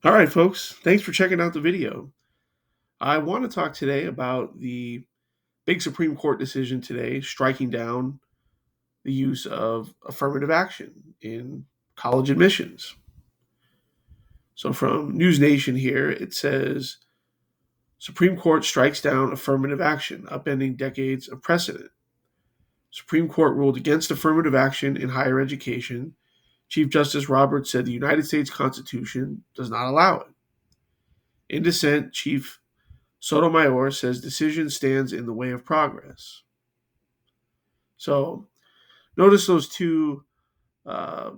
All right, folks. Thanks for checking out the video. I want to talk today about the big Supreme Court decision today striking down the use of affirmative action in college admissions. So, from News Nation here, it says Supreme Court strikes down affirmative action, upending decades of precedent. Supreme Court ruled against affirmative action in higher education. Chief Justice Roberts said the United States Constitution does not allow it. In dissent, Chief Sotomayor says decision stands in the way of progress. So notice those two uh,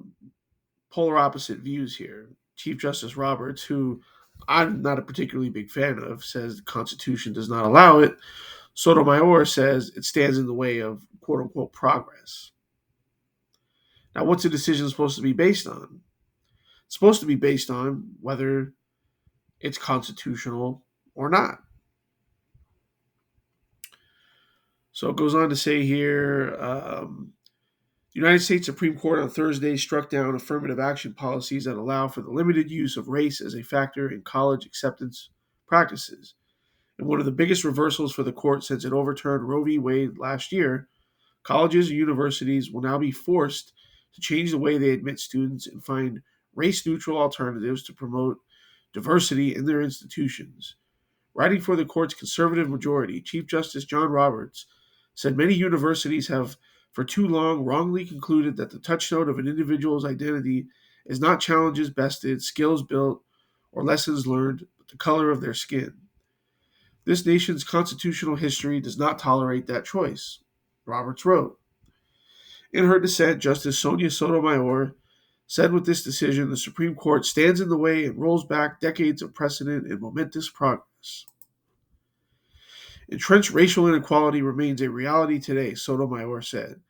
polar opposite views here. Chief Justice Roberts, who I'm not a particularly big fan of, says the Constitution does not allow it. Sotomayor says it stands in the way of quote unquote progress. Now, what's a decision supposed to be based on? It's supposed to be based on whether it's constitutional or not. So it goes on to say here the United States Supreme Court on Thursday struck down affirmative action policies that allow for the limited use of race as a factor in college acceptance practices. And one of the biggest reversals for the court since it overturned Roe v. Wade last year, colleges and universities will now be forced to change the way they admit students and find race neutral alternatives to promote diversity in their institutions. Writing for the court's conservative majority, Chief Justice John Roberts said many universities have for too long wrongly concluded that the touchstone of an individual's identity is not challenges bested, skills built, or lessons learned, but the color of their skin. This nation's constitutional history does not tolerate that choice, Roberts wrote. In her dissent, Justice Sonia Sotomayor said with this decision, the Supreme Court stands in the way and rolls back decades of precedent and momentous progress. Entrenched racial inequality remains a reality today, Sotomayor said.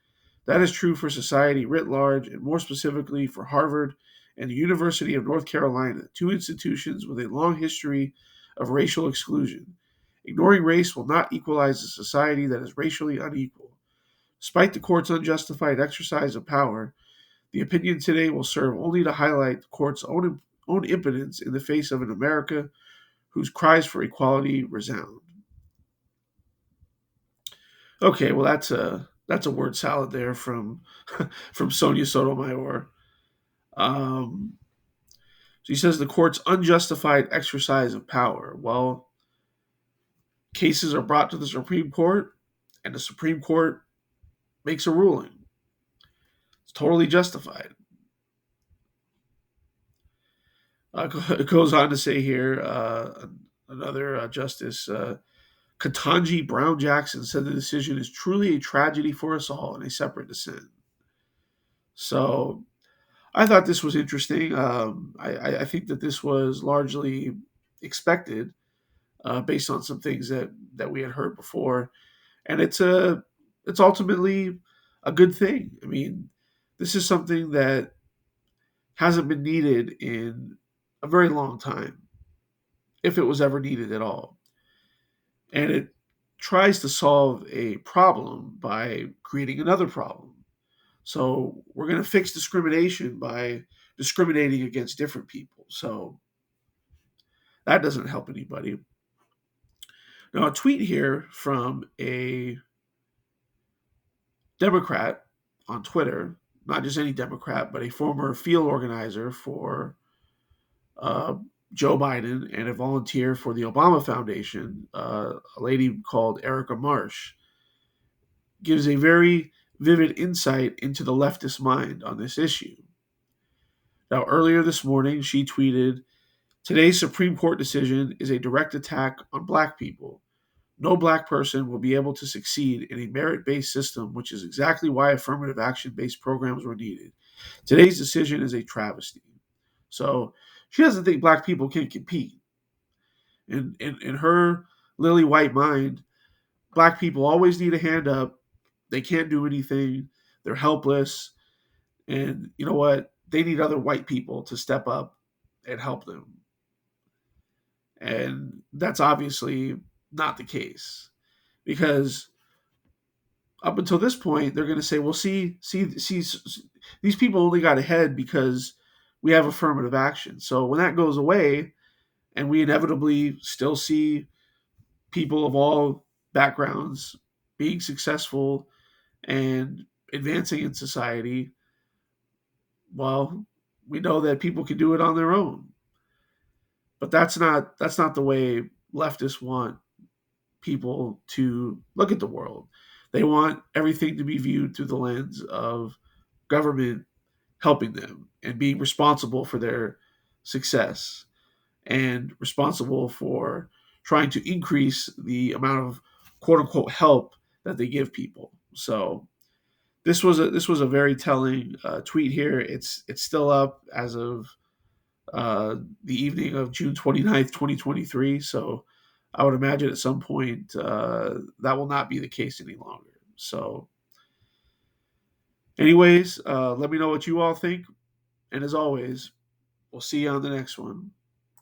That is true for society writ large, and more specifically for Harvard and the University of North Carolina, two institutions with a long history of racial exclusion. Ignoring race will not equalize a society that is racially unequal. Despite the court's unjustified exercise of power, the opinion today will serve only to highlight the court's own impotence in the face of an America whose cries for equality resound. Okay, well that's a word salad there from from Sonia Sotomayor. Um, she says the court's unjustified exercise of power. Well, cases are brought to the Supreme Court, and the Supreme Court makes a ruling. It's totally justified. It goes on to say here, another justice, Katanji Brown Jackson, said the decision is truly a tragedy for us all in a separate dissent. So I thought this was interesting. I think that this was largely expected based on some things that we had heard before, and it's ultimately a good thing. I mean, this is something that hasn't been needed in a very long time, if it was ever needed at all, and it tries to solve a problem by creating another problem. So we're going to fix discrimination by discriminating against different people. So that doesn't help anybody. Now, a tweet here from a Democrat on Twitter, not just any Democrat, but a former field organizer for uh, Joe Biden and a volunteer for the Obama Foundation, a lady called Erica Marsh, gives a very vivid insight into the leftist mind on this issue. Now, earlier this morning, she tweeted, "Today's Supreme Court decision is a direct attack on black people. No black person will be able to succeed in a merit based system, which is exactly why affirmative action based programs were needed. Today's decision is a travesty." So she doesn't think black people can compete. In her lily white mind, black people always need a hand up. They can't do anything. They're helpless. And you know what? They need other white people to step up and help them. And that's obviously not the case because up until this point, they're going to say, "Well, see, these people only got ahead because we have affirmative action. So when that goes away, and we inevitably still see people of all backgrounds being successful and advancing in society, well, we know that people can do it on their own. But that's not the way leftists want people to look at the world. They want everything to be viewed through the lens of government helping them and being responsible for their success and responsible for trying to increase the amount of quote unquote help that they give people. So this was a very telling tweet here. It's still up as of the evening of June 29th, 2023. So I would imagine at some point that will not be the case any longer. So, anyways, let me know what you all think. And as always, we'll see you on the next one.